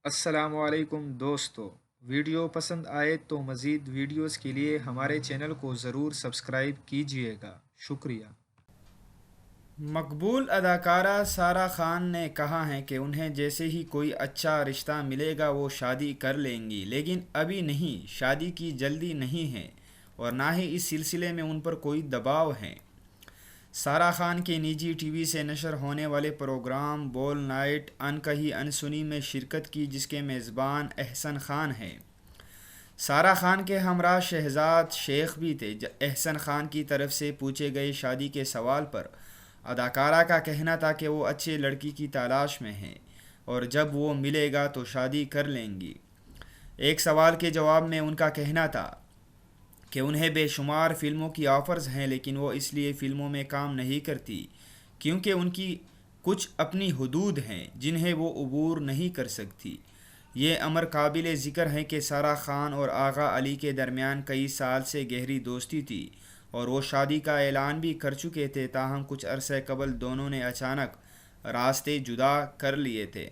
السلام علیکم دوستو، ویڈیو پسند آئے تو مزید ویڈیوز کے لیے ہمارے چینل کو ضرور سبسکرائب کیجیے گا، شکریہ۔ مقبول اداکارہ سارہ خان نے کہا ہے کہ انہیں جیسے ہی کوئی اچھا رشتہ ملے گا وہ شادی کر لیں گی، لیکن ابھی نہیں، شادی کی جلدی نہیں ہے اور نہ ہی اس سلسلے میں ان پر کوئی دباؤ ہے۔ سارہ خان کے نجی ٹی وی سے نشر ہونے والے پروگرام بول نائٹ ان کہی ان سنی میں شرکت کی، جس کے میزبان احسن خان ہیں۔ سارہ خان کے ہمراہ شہزاد شیخ بھی تھے۔ احسن خان کی طرف سے پوچھے گئے شادی کے سوال پر اداکارہ کا کہنا تھا کہ وہ اچھے لڑکی کی تلاش میں ہیں اور جب وہ ملے گا تو شادی کر لیں گی۔ ایک سوال کے جواب میں ان کا کہنا تھا کہ انہیں بے شمار فلموں کی آفرز ہیں، لیکن وہ اس لیے فلموں میں کام نہیں کرتی کیونکہ ان کی کچھ اپنی حدود ہیں جنہیں وہ عبور نہیں کر سکتی۔ یہ امر قابل ذکر ہے کہ سارہ خان اور آغا علی کے درمیان کئی سال سے گہری دوستی تھی اور وہ شادی کا اعلان بھی کر چکے تھے، تاہم کچھ عرصے قبل دونوں نے اچانک راستے جدا کر لیے تھے۔